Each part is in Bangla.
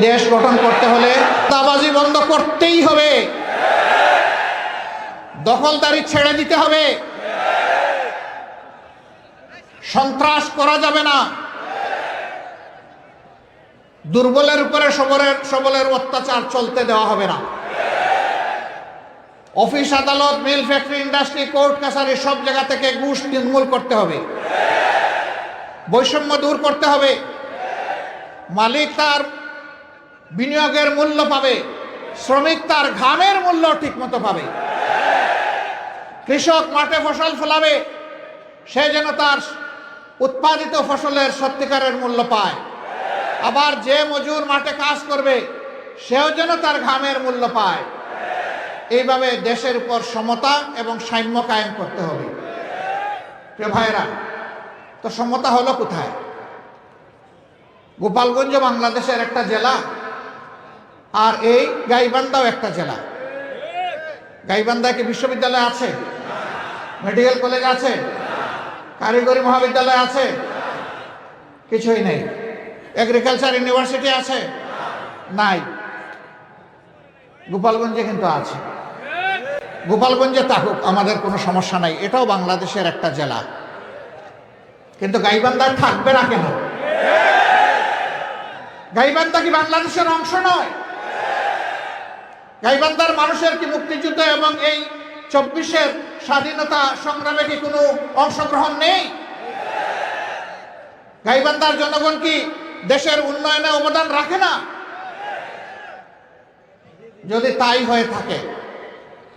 দেশ গঠন করতে হলে দাবাজি বন্ধ করতেই হবে, দখলদারি ছেড়ে দিতে হবে, সন্ত্রাস করা যাবে না, দুর্বলের উপরে সবলের অত্যাচার চলতে দেওয়া হবে না। অফিস আদালত, মিল, ফ্যাক্টরি, ইন্ডাস্ট্রি, কোর্ট কাছারি সব জায়গা থেকে ঘুষ নির্মূল করতে হবে, বৈষম্য দূর করতে হবে। মালিক তার বিনিয়োগের মূল্য পাবে, শ্রমিক তার ঘামের মূল্য ঠিকমতো পাবে। কৃষক মাঠে ফসল ফলাবে, সে যেন তার উৎপাদিত ফসলের সত্যিকারের মূল্য পায়। আবার যে মজুর মাঠে কাজ করবে, সেও যেন তার ঘামের মূল্য পায়। এইভাবে দেশের উপর সমতা এবং সাম্য কায়েম করতে হবে। প্রিয় ভাইরা, তো সমতা হলো কোথায়? গোপালগঞ্জ বাংলাদেশের একটা জেলা, আর এই গাইবান্ধাও একটা জেলা। গাইবান্ধায় কি বিশ্ববিদ্যালয় আছে? মেডিকেল কলেজ আছে? কারিগরি মহাবিদ্যালয় আছে? কিছুই নেই। এগ্রিকালচার ইউনিভার্সিটি আছে? নাই। গোপালগঞ্জে কিন্তু আছে। গোপালগঞ্জে থাকুক, আমাদের কোনো সমস্যা নাই, এটাও বাংলাদেশের একটা জেলা। কিন্তু গাইবান্ধায় থাকবে না কেন? গাইবান্ধা কি বাংলাদেশের অংশ নয়? গাইবান্ধার মানুষের কি মুক্তিযুদ্ধ এবং এই 24-এর স্বাধীনতা সংগ্রামে কি কোনো অংশগ্রহণ নেই? গাইবান্ধার জনগণ কি দেশের উন্নয়নে অবদান রাখে না? যদি তাই হয়ে থাকে,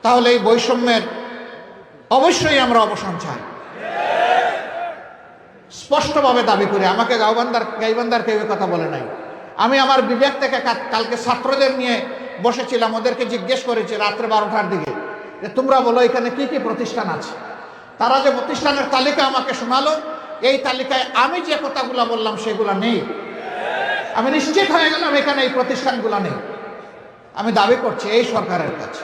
তাহলে এই বৈষম্যের অবশ্যই আমরা অবসান চাই, স্পষ্টভাবে দাবি করি। আমাকে গাইবান্ধার কেউ কথা বলে নাই। আমি আমার বিবেক থেকে কালকে ছাত্রদের নিয়ে বসেছিলাম, ওদেরকে জিজ্ঞেস করেছি রাত্রে 12টার দিকে যে তোমরা বলো এখানে কি কি প্রতিষ্ঠান আছে। তারা যে প্রতিষ্ঠানের তালিকা আমাকে শোনালো, এই তালিকায় আমি যে কথাগুলো বললাম সেগুলো নেই। আমি নিশ্চিত হয়ে গেলাম এখানে এই প্রতিষ্ঠানগুলো নেই। আমি দাবি করছি এই সরকারের কাছে,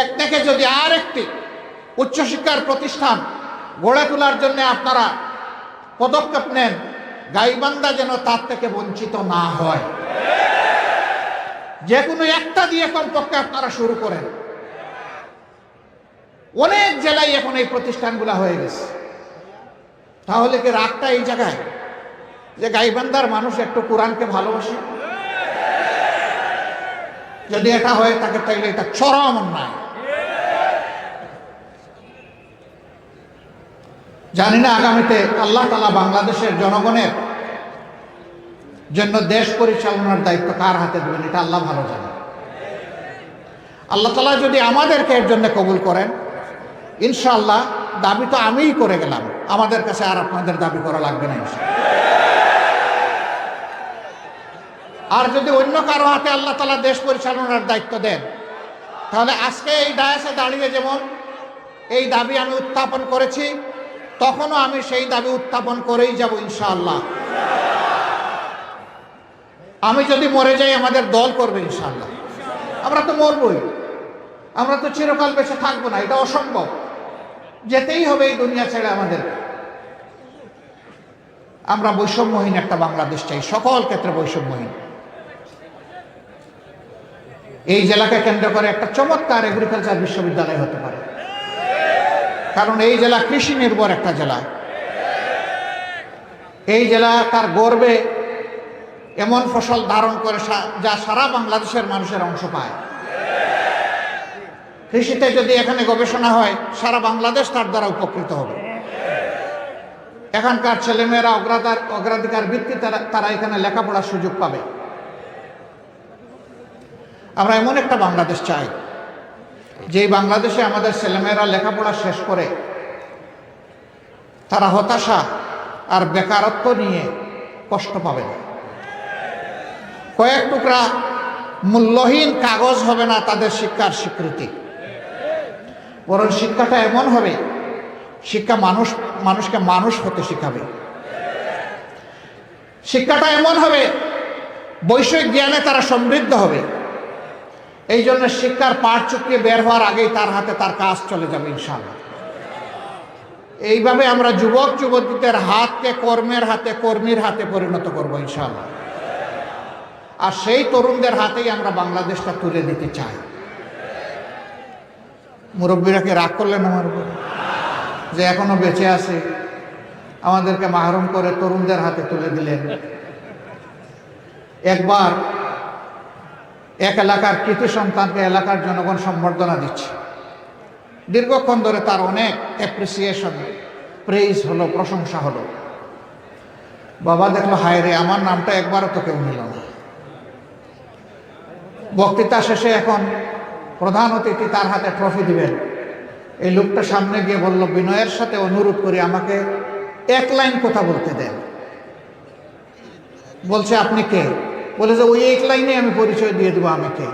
এক থেকে যদি আর একটি উচ্চশিক্ষার প্রতিষ্ঠান গড়ে তোলার জন্য আপনারা পদক্ষেপ নেন, গাইবান্ধা যেন তার থেকে বঞ্চিত না হয়। যে কোনো একটা দিয়ে কমপক্ষে আপনারা শুরু করেন। অনেক জেলায় এখন এই প্রতিষ্ঠানগুলো হয়ে গেছে। তাহলে কি রাগটা এই জায়গায় যে গাইবান্ধার মানুষ একটু কোরআনকে ভালোবাসে? যদি এটা হয়ে থাকে তাহলে এটা চরম অন্যায়। জানি না আগামীতে আল্লাহ তাআলা বাংলাদেশের জনগণের জন্য দেশ পরিচালনার দায়িত্ব কার হাতে দেবেন, এটা আল্লাহ ভালো জানেন। আল্লাহ তাআলা যদি আমাদেরকে এর জন্য কবুল করেন, ইনশাআল্লাহ দাবি তো আমিই করে গেলাম, আমাদের কাছে আর আপনাদের দাবি করা লাগবে না ইনশাআল্লাহ। আর যদি অন্য কারো হাতে আল্লাহ তাআলা দেশ পরিচালনার দায়িত্ব দেন, তাহলে আজকে এই ডায়াসে দাঁড়িয়ে যেমন এই দাবি আমি উত্থাপন করেছি, তখনও আমি সেই দাবি উত্থাপন করেই যাব ইনশাআল্লাহ। আমি যদি মরে যাই, আমাদের দল করবে ইনশাআল্লাহ। আমরা তো মরবই, আমরা তো চিরকাল বেঁচে থাকবো না, এটা অসম্ভব। যেতেই হবে এই দুনিয়া ছেড়ে আমাদের। আমরা বৈষম্যহীন একটা বাংলাদেশ চাই, সকল ক্ষেত্রে বৈষম্যহীন। এই জেলাকে কেন্দ্র করে একটা চমৎকার এগ্রিকালচার বিশ্ববিদ্যালয় হতে পারে, কারণ এই জেলা কৃষি নির্ভর একটা জেলা। এই জেলা তার গর্বে এমন ফসল ধারণ করে যা সারা বাংলাদেশের মানুষের অংশ পায়। কৃষিতে যদি এখানে গবেষণা হয়, সারা বাংলাদেশ তার দ্বারা উপকৃত হবে। এখানকার ছেলেমেয়েরা অগ্রাধিকার ভিত্তিতে তারা এখানে লেখাপড়ার সুযোগ পাবে। আমরা এমন একটা বাংলাদেশ চাই, যেই বাংলাদেশে আমাদের ছেলেমেয়েরা লেখাপড়া শেষ করে তারা হতাশা আর বেকারত্ব নিয়ে কষ্ট পাবে না। কয়েক টুকরা মূল্যহীন কাগজ হবে না তাদের শিক্ষার স্বীকৃতি, বরং শিক্ষাটা এমন হবে, শিক্ষা মানুষকে মানুষ হতে শিখাবে। শিক্ষাটা এমন হবে, বৈষয়িক জ্ঞানে তারা সমৃদ্ধ হবে। এই জন্য শিক্ষার পাঠ চুকিয়ে বের হওয়ার আগেই তার হাতে তার কাজ চলে যাবে ইনশাআল্লাহ। এইভাবে আমরা যুবক যুবতীদের হাতকে কর্মের হাতে, কর্মীর হাতে পরিণত করবো ইনশাআল্লাহ। আর সেই তরুণদের হাতেই আমরা বাংলাদেশটা তুলে দিতে চাই। মুরব্বীরা কি রাগ করলেন আমার উপর যে এখনো বেঁচে আছে, আমাদেরকে মাহরুম করে তরুণদের হাতে তুলে দিলেন? একবার এক এলাকার কৃতি সন্তানকে এলাকার জনগণ সম্বর্ধনা দিচ্ছে, দীর্ঘক্ষণ ধরে তার অনেক অ্যাপ্রিসিয়েশন, প্রেইজ হলো, প্রশংসা হলো। বাবা দেখলো, হায় রে, আমার নামটা একবারও তো কেউ নিল না। বক্তৃতা শেষে এখন প্রধান অতিথি তার হাতে ট্রফি দিবেন। এই লোকটা সামনে গিয়ে বলল, বিনয়ের সাথে অনুরোধ করি আমাকে এক লাইন কথা বলতে দেন। বলছে, আপনি কে? বলে যে ওই এক লাইনে আমি পরিচয় দিয়ে দেবো আমি কে।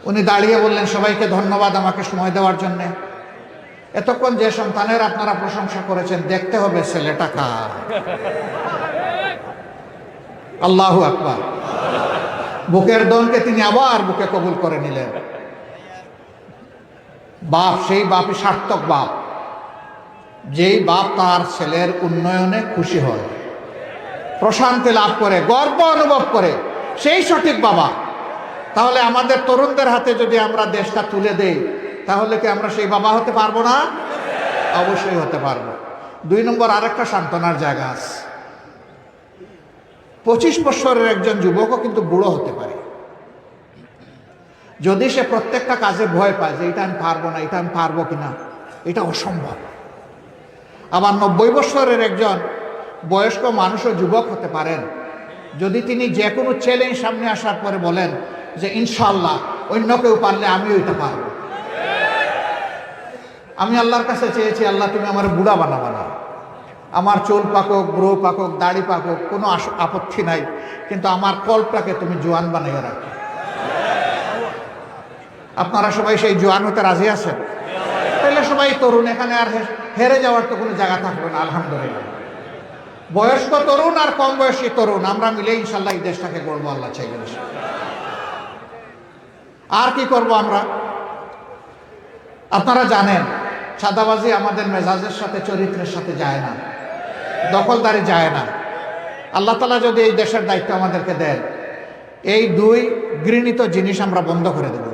উনি দাঁড়িয়ে বললেন, সবাইকে ধন্যবাদ আমাকে সময় দেওয়ার জন্য। এতক্ষণ যে সন্তানের আপনারা প্রশংসা করেছেন, দেখতে হবে ছেলেটা কার। আল্লাহু আকবার। বুকের দনকে তিনি আবার বুকে কবুল করে নিলেন। বাপ সেই বাপই সার্থক বাপ, যেই বাপ তার ছেলের উন্নয়নে খুশি হয়, প্রশান্তি লাভ করে, গর্ব অনুভব করে, সেই সঠিক বাবা। তাহলে আমাদের তরুণদের হাতে যদি আমরা দেশটা তুলে দেই, তাহলে কি আমরা সেই বাবা হতে পারবো না? অবশ্যই হতে পারবো। 2 নম্বর আরেকটা সান্ত্বনার জায়গা আছে। 25 বছরের একজন যুবকও কিন্তু বুড়ো হতে পারে, যদি সে প্রত্যেকটা কাজে ভয় পায় যে এটা আমি পারবো না, এটা আমি পারবো কিনা, এটা অসম্ভব। আবার 90 বছরের একজন বয়স্ক মানুষও যুবক হতে পারেন, যদি তিনি যে কোনো চ্যালেঞ্জ সামনে আসার পরে বলেন যে ইনশাআল্লাহ অন্য কেউ পারলে আমিও এটা পারবো। আমি আল্লাহর কাছে চেয়েছি, আল্লাহ তুমি আমার বুড়া বানাবা না, আমার চুল পাকক, ব্রো পাকক, দাড়ি পাকক, কোনো আপত্তি নাই, কিন্তু আমার কল্পটাকে তুমি জোয়ান বানাইয়া রাখো। আপনারা সবাই সেই জোয়ান হতে রাজি আছেন? তাহলে সবাই তরুণ, এখানে আর হেরে যাওয়ার তো কোনো জায়গা থাকবে না। আলহামদুলিল্লাহ, বয়স্ক তরুণ আর কম বয়সী তরুণ আমরা মিলে ইনশাল্লাহ এই দেশটাকে গড়বো, আল্লাহ চাইবেন। আর কি করব আমরা? আপনারা জানেন, সাদাবাজি আমাদের মেজাজের সাথে, চরিত্রের সাথে যায় না, দখলদারি যায় না। আল্লাহ তাআলা যদি এই দেশের দায়িত্ব আমাদেরকে দেন, এই 2 ঘৃণিত জিনিস আমরা বন্ধ করে দেব।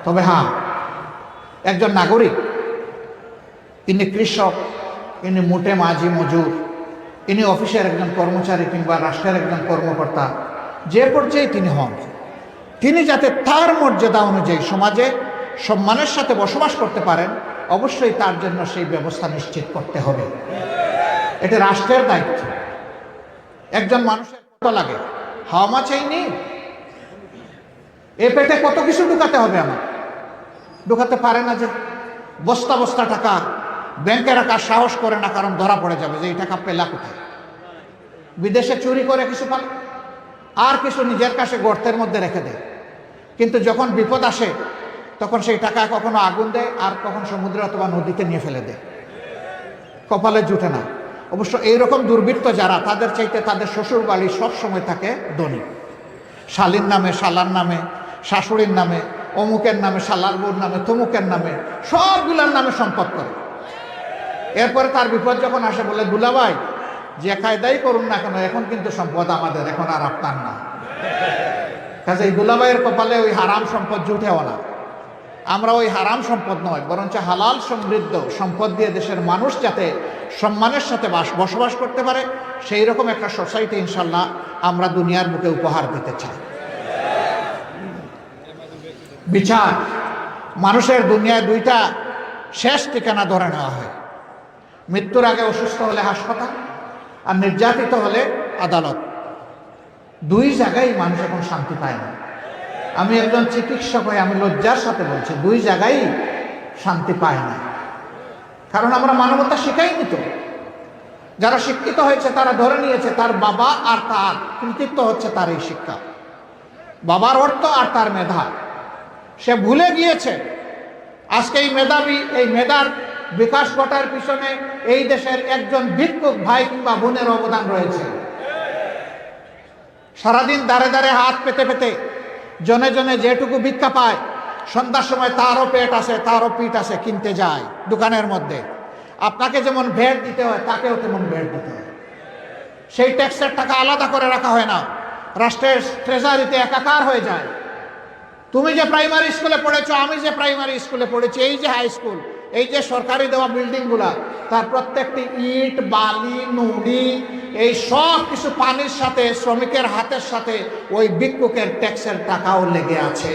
তবে হ্যাঁ, একজন নাগরিক, ইনি কৃষক, ইনি মুটে মাঝি মজুর, ইনি অফিসের একজন কর্মচারী কিংবা রাষ্ট্রের একজন কর্মকর্তা, যে পর্যায়ে তিনি হন, তিনি যাতে তার মর্যাদা অনুযায়ী সমাজে সম্মানের সাথে বসবাস করতে পারেন, অবশ্যই তার জন্য সেই ব্যবস্থা নিশ্চিত করতে হবে। এটা রাষ্ট্রের দায়িত্ব। একজন মানুষের কত লাগে, হাওয়া মা চাইনি, এ পেটে কত কিছু ঢুকাতে হবে, আমার ঢুকাতে পারে না। যে বস্তা বস্তা টাকা ব্যাংকে রাখার সাহস করে না, কারণ ধরা পড়ে যাবে যে এই টাকা পেলা কোথায়। বিদেশে চুরি করে কিছু পাল, আর কিছু নিজের কাছে গর্তের মধ্যে রেখে দেয়, কিন্তু যখন বিপদ আসে তখন সেই টাকা কখনো আগুন দেয়, আর কখন সমুদ্রে অথবা নদীতে নিয়ে ফেলে দেয়, কপালে জুটে না। অবশ্য এইরকম দুর্বৃত্ত যারা, তাদের চাইতে তাদের শ্বশুর বাড়ি সবসময় থাকে ধনী। শালীর নামে, শালার নামে, শাশুড়ির নামে, অমুকের নামে, শালার বউর নামে, তমুকের নামে, সবগুলোর নামে সম্পদ করে। এরপরে তার বিপদ যখন আসে বলে, দুলাভাই যে কায়দাই করুন না কেন, এখন কিন্তু সম্পদ আমাদের, এখন আর আপনার না। কাজে এই দুলাভাইয়ের কপালে ওই হারাম সম্পদ জুটেও না। আমরা ওই হারাম সম্পদ নয়, বরঞ্চ হালাল সমৃদ্ধ সম্পদ দিয়ে দেশের মানুষ যাতে সম্মানের সাথে বসবাস করতে পারে, সেই রকম একটা সোসাইটি ইনশাল্লাহ আমরা দুনিয়ার বুকে উপহার দিতে চাই। বিচার, মানুষের দুনিয়ায় 2টা শেষ ঠিকানা ধরে নেওয়া হয়। মৃত্যুর আগে অসুস্থ হলে হাসপাতাল, আর নির্যাতিত হলে আদালত। 2 জায়গায় মানুষ এখন শান্তি পায় না। আমি একজন চিকিৎসক হয়ে আমি লজ্জার সাথে বলছি, 2 জায়গায় শান্তি পায় না। কারণ আমরা মানবতা শিখাইনি তো। যারা শিক্ষিত হয়েছে তারা ধরে নিয়েছে তার বাবা আর তার কৃতিত্ব হচ্ছে তার এই শিক্ষা, বাবার অর্থ আর তার মেধা। সে ভুলে গিয়েছে আজকে এই মেধাবী, এই মেধার বিকাশ ঘটার পিছনে এই দেশের একজন ভিক্ষুক ভাই কিংবা বোনের অবদান রয়েছে। সারাদিন দাঁড়ে দাঁড়ে হাত পেতে পেতে জনে জনে যেটুকু ভিক্ষা পায়, সন্ধ্যার সময় তারও পেট আছে, তারও পিঠ আছে, কিনতে যায় দোকানের মধ্যে। আপনাকে যেমন ভেট দিতে হয়, তাকেও তেমন ভেট দিতে হয়। সেই ট্যাক্সের টাকা আলাদা করে রাখা হয় না, রাষ্ট্রের ট্রেজারিতে একাকার হয়ে যায়। তুমি যে প্রাইমারি স্কুলে পড়েছো, আমি যে প্রাইমারি স্কুলে পড়েছি, এই যে হাই স্কুল, এই যে সরকারি দেওয়া বিল্ডিংগুলা, তার প্রত্যেকটি ইট, বালি, নুড়ি, এই সব কিছু পানির সাথে, শ্রমিকের হাতের সাথে ওই ভিক্ষুকের ট্যাক্সের টাকাও লেগে আছে।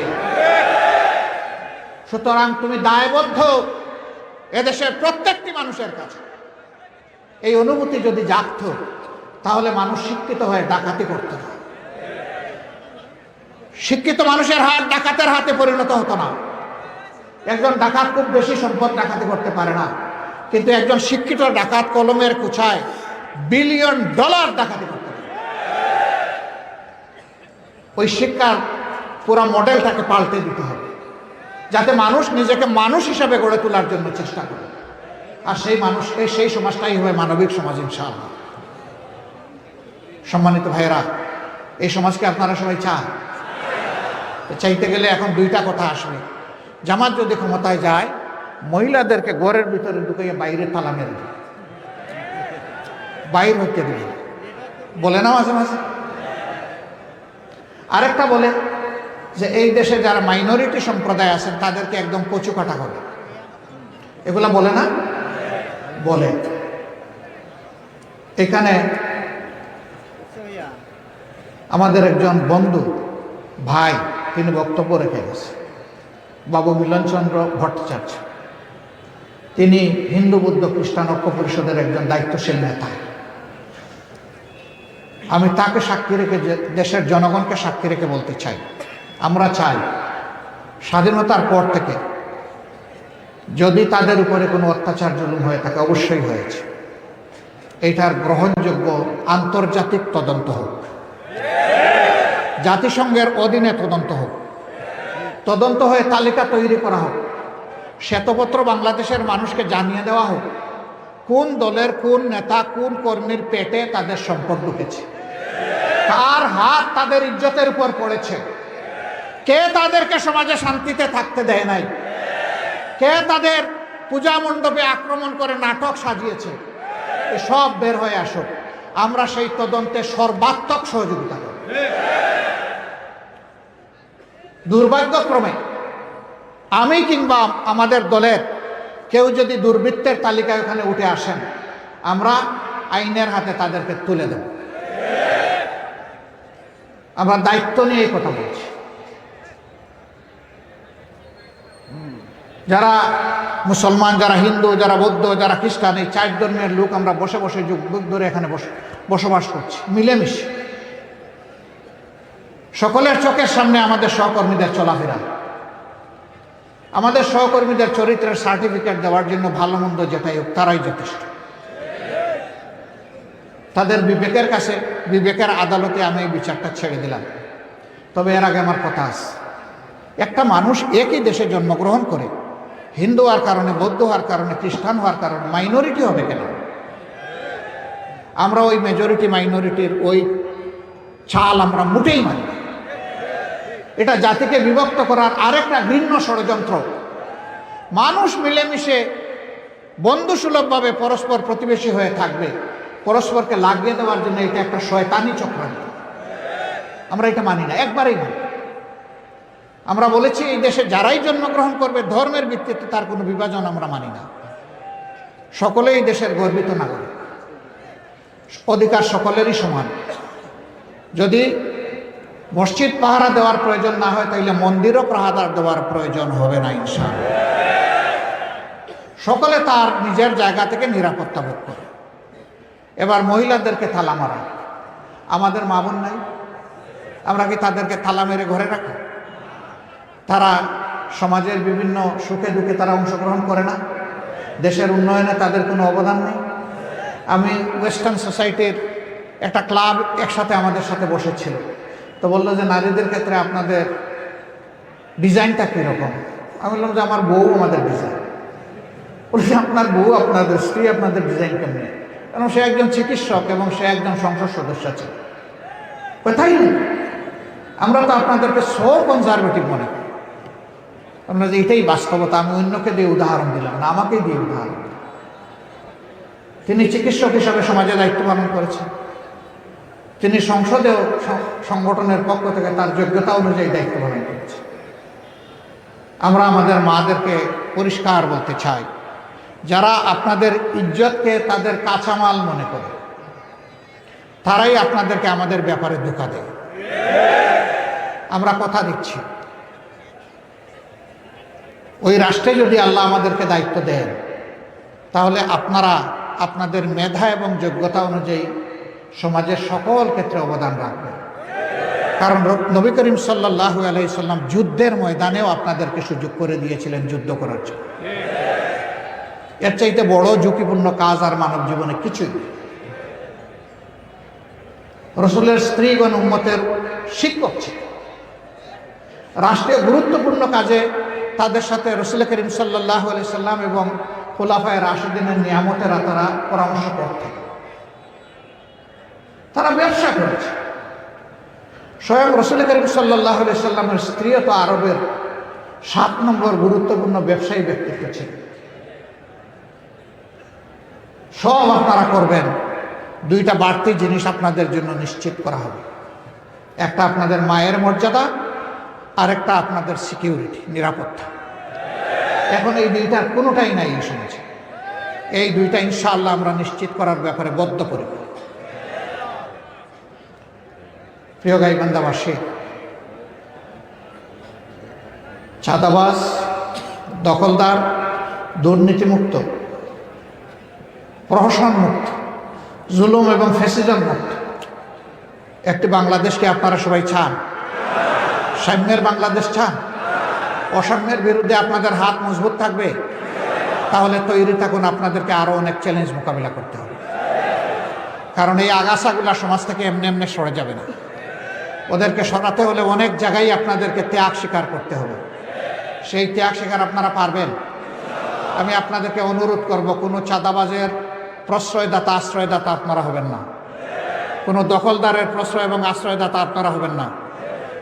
সুতরাং তুমি দায়বদ্ধ এদেশের প্রত্যেকটি মানুষের কাছে। এই অনুভূতি যদি জাগত, তাহলে মানুষ শিক্ষিত হয়ে ডাকাতি করত না। শিক্ষিত মানুষের হাত ডাকাতের হাতে পরিণত হতো না। একজন ডাকাত খুব বেশি সম্পদ ডাকাতি করতে পারে না, কিন্তু একজন শিক্ষিত ডাকাত কলমের কুচায় বিলিয়ন ডলার ডাকাতি করতে পারে। ওই শিক্ষার পুরো মডেলটাকে পাল্টে দিতে হবে, যাতে মানুষ নিজেকে মানুষ হিসাবে গড়ে তোলার জন্য চেষ্টা করে। আর সেই সমাজটাই হবে মানবিক সমাজ ইনশাআল্লাহ। সম্মানিত ভাইয়েরা, এই সমাজকে আপনারা সবাই চান। চাইতে গেলে এখন দুইটা কথা আসবে। জামাত যদি ক্ষমতায় যায়, মহিলাদেরকে ঘরের ভিতরে ঢুকিয়ে বাইরে তালা মেরে দেবে, বাইর হইতে দেবে, বলে না মাঝে মাঝে। আরেকটা বলে যে এই দেশে যারা মাইনরিটি সম্প্রদায় আছেন তাদেরকে একদম কচু কাটা হবে, এগুলা বলে না? বলে। এখানে আমাদের একজন বন্ধু ভাই, তিনি বক্তব্য রেখে গেছে, বাবু মিলনচন্দ্র ভট্টাচার্য। তিনি হিন্দু বৌদ্ধ খ্রিস্টান ঐক্য পরিষদের একজন দায়িত্বশীল নেতা। আমি তাকে সাক্ষী রেখে, দেশের জনগণকে সাক্ষী রেখে বলতে চাই, আমরা চাই স্বাধীনতার পর থেকে যদি তাদের উপরে কোনো অত্যাচার জুলুম হয়ে থাকে, অবশ্যই হয়েছে, এইটার গ্রহণযোগ্য আন্তর্জাতিক তদন্ত হোক, জাতিসংঘের অধীনে তদন্ত হোক, তদন্ত হয়ে তালিকা তৈরি করা হোক, শ্বেতপত্র বাংলাদেশের মানুষকে জানিয়ে দেওয়া হোক কোন দলের কোন নেতা কোন কর্মীর পেটে তাদের সম্পদ ঢুকেছে, কার হাত তাদের ইজ্জতের উপর পড়েছে, কে তাদেরকে সমাজে শান্তিতে থাকতে দেয় নাই, কে তাদের পূজা মণ্ডপে আক্রমণ করে নাটক সাজিয়েছে, সব বের হয়ে আসুক। আমরা সেই তদন্তে সর্বাত্মক সহযোগিতা করব। দুর্ভাগ্যক্রমে আমি কিংবা আমাদের দলের কেউ যদি দুর্বৃত্তের তালিকায় ওখানে উঠে আসেন, আমরা আইনের হাতে তাদেরকে তুলে দেব। আমরা দায়িত্ব নিয়ে এই কথা বলছি। যারা মুসলমান, যারা হিন্দু, যারা বৌদ্ধ, যারা খ্রিস্টান, এই চার ধর্মের লোক আমরা বসে বসে যুগ যুগ ধরে এখানে বসবাস করছি মিলেমিশে। সকলের চোখের সামনে আমাদের সহকর্মীদের চলাফেরা, আমাদের সহকর্মীদের চরিত্রের সার্টিফিকেট দেওয়ার জন্য ভালো মন্দ যেটাই হোক, তারাই যথেষ্ট। তাদের বিবেকের কাছে, বিবেকের আদালতে আমি এই বিচারটা ছেড়ে দিলাম। তবে এর আগে আমার কথা আছে, একটা মানুষ একই দেশে জন্মগ্রহণ করে হিন্দু হওয়ার কারণে, বৌদ্ধ হওয়ার কারণে, খ্রিস্টান হওয়ার কারণে মাইনরিটি হবে কেন? আমরা ওই মেজরিটি মাইনরিটির ওই চাল আমরা মোটেই মানি না। এটা জাতিকে বিভক্ত করার আরেকটা ঘৃণ্য ষড়যন্ত্র। মানুষ মিলেমিশে বন্ধুসুলভভাবে পরস্পর প্রতিবেশী হয়ে থাকবে, পরস্পরকে লাগিয়ে দেওয়ার জন্য এটা একটা শয়তানি চক্রান্ত। আমরা এটা মানি না, একবারেই মানি। আমরা বলেছি এই দেশে যারাই জন্মগ্রহণ করবে ধর্মের ভিত্তিতে তার কোনো বিভাজন আমরা মানি না। সকলেই দেশের গর্বিত নাগরিক, অধিকার সকলেরই সমান। যদি মসজিদ পাহারা দেওয়ার প্রয়োজন না হয়, তাইলে মন্দিরও পাহারা দেওয়ার প্রয়োজন হবে না ইনশাআল্লাহ। সকলে তার নিজের জায়গা থেকে নিরাপত্তা ভোগ করে। এবার মহিলাদেরকে তালা মারা, আমাদের মা বোন নাই, আমরা কি তাদেরকে তালা মেরে ঘরে রাখি? তারা সমাজের বিভিন্ন সুখে দুঃখে তারা অংশগ্রহণ করে না? দেশের উন্নয়নে তাদের কোনো অবদান নেই? আমি ওয়েস্টার্ন সোসাইটির একটা ক্লাব একসাথে আমাদের সাথে বসেছিল, তো বললো যে নারীদের ক্ষেত্রে আপনাদের ডিজাইনটা কীরকম? আমি বললাম যে আমার বউ আমাদের ডিজাইন। বলছি আপনার বউ, আপনাদের স্ত্রী, আপনাদের ডিজাইন কেমনি? কারণ সে একজন চিকিৎসক এবং সে একজন সংসদ সদস্য ছিল। কোথায় আমরা তো আপনাদেরকে সো কনজারভেটিভ মনে করি। আমরা যে এটাই বাস্তবতা। আমি অন্যকে দিয়ে উদাহরণ দিলাম না, আমাকেই দিয়ে উদাহরণ। তিনি চিকিৎসক হিসাবে সমাজে দায়িত্ব পালন করেছেন, তিনি সংসদেও সংগঠনের পক্ষ থেকে তার যোগ্যতা অনুযায়ী দায়িত্ব পালন করেছে। আমরা আমাদের মাদেরকে পরিষ্কার বলতে চাই, যারা আপনাদের ইজ্জতকে তাদের কাঁচামাল মনে করে তারাই আপনাদেরকে আমাদের ব্যাপারে ধোঁকা দেয়। আমরা কথা দিচ্ছি, ওই রাষ্ট্রে যদি আল্লাহ আমাদেরকে দায়িত্ব দেন, তাহলে আপনারা আপনাদের মেধা এবং যোগ্যতা অনুযায়ী সমাজের সকল ক্ষেত্রে অবদান রাখবেন। কারণ নবী করিম সাল্লাল্লাহু আলাইহি সাল্লাম যুদ্ধের ময়দানেও আপনাদেরকে সুযোগ করে দিয়েছিলেন যুদ্ধ করার জন্য। এর চাইতে বড় ঝুঁকিপূর্ণ কাজ আর মানব জীবনে কিছুই নেই। রসুলের স্ত্রীগণ উম্মতের শিক্ষক ছিল। রাষ্ট্রীয় গুরুত্বপূর্ণ কাজে তাদের সাথে রসুল করিম সাল্লাল্লাহু আলাইহি সাল্লাম এবং খুলাফায়ে রাশিদিনের নিয়ামতেরা তারা পরামর্শ করতেন। তারা ব্যবসা করেছে। স্বয়ং রসুল করিম সাল্লাল্লাহু আলাইহি সাল্লামের স্ত্রীও তো আরবের 7 নম্বর গুরুত্বপূর্ণ ব্যবসায়ী ব্যক্তিত্ব ছিল। সব আপনারা করবেন, দুইটা বাড়তি জিনিস আপনাদের জন্য নিশ্চিত করা হবে। একটা আপনাদের মায়ের মর্যাদা, আর একটা আপনাদের সিকিউরিটি, নিরাপত্তা। এখন এই দুইটার কোনোটাই নাই এই সমাজে। এই দুইটা ইনশাআল্লাহ আমরা নিশ্চিত করার ব্যাপারে বদ্ধপরিকর। প্রিয় গাইবান্ধাবাসী, চাঁদাবাজ, দখলদার, দুর্নীতিমুক্ত, প্রহসন মুক্ত, জুলুম এবং ফ্যাসিজম মুক্ত একটি বাংলাদেশকে আপনারা সবাই চান? সাম্যের বাংলাদেশ চান? অসাম্যের বিরুদ্ধে আপনাদের হাত মজবুত থাকবে? তাহলে তৈরি থাকুন, আপনাদেরকে আরও অনেক চ্যালেঞ্জ মোকাবিলা করতে হবে। কারণ এই আগাছাগুলা সমাজ থেকে এমনি এমনি সরে যাবে না। ওদেরকে সরাতে হলে অনেক জায়গায় আপনাদেরকে ত্যাগ স্বীকার করতে হবে। সেই ত্যাগ স্বীকার আপনারা পারবেন? আমি আপনাদেরকে অনুরোধ করব, কোনো চাঁদাবাজের প্রশ্রয়দাতা আশ্রয়দাতা আপনারা হবেন না। কোনো দখলদারের প্রশ্রয় এবং আশ্রয়দাতা আপনারা হবেন না।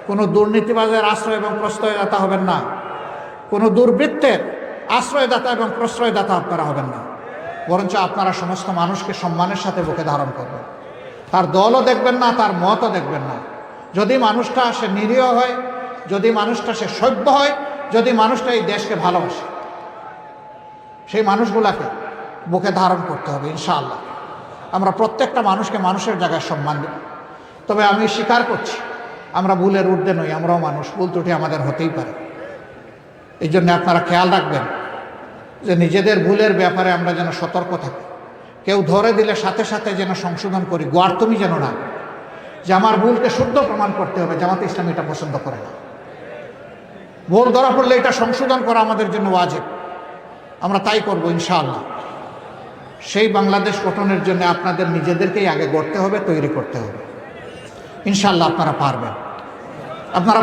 কোনো দুর্নীতিবাজের আশ্রয় এবং প্রশ্রয়দাতা হবেন না। কোনো দুর্বৃত্তের আশ্রয়দাতা এবং প্রশ্রয়দাতা আপনারা হবেন না। বরঞ্চ আপনারা সমস্ত মানুষকে সম্মানের সাথে বুকে ধারণ করবেন। তার দলও দেখবেন না, তার মতও দেখবেন না। যদি মানুষটা সে নিরীহ হয়, যদি মানুষটা সে সভ্য হয়, যদি মানুষটা এই দেশকে ভালোবাসে, সেই মানুষগুলাকে বুকে ধারণ করতে হবে ইনশাআল্লাহ। আমরা প্রত্যেকটা মানুষকে মানুষের জায়গায় সম্মান দেব। তবে আমি স্বীকার করছি, আমরা ভুলের ঊর্ধ্বে নই, আমরাও মানুষ, ভুল ত্রুটি আমাদের হতেই পারে। এই জন্য আপনারা খেয়াল রাখবেন যে নিজেদের ভুলের ব্যাপারে আমরা যেন সতর্ক থাকি। কেউ ধরে দিলে সাথে সাথে যেন সংশোধন করি, গোয়ার্তমি যেন না, যে আমার ভুলকে শুদ্ধ প্রমাণ করতে হবে। জামাতে ইসলামী এটা পছন্দ করে না। ভুল ধরা পড়লে এটা সংশোধন করা আমাদের জন্য ওয়াজিব। আমরা তাই করব ইনশাআল্লাহ। সেই বাংলাদেশ গঠনের জন্য আপনাদের নিজেদেরকেই আগে গড়তে হবে, তৈরি করতে হবে। ইনশাআল্লাহ আপনারা পারবেন, আপনারা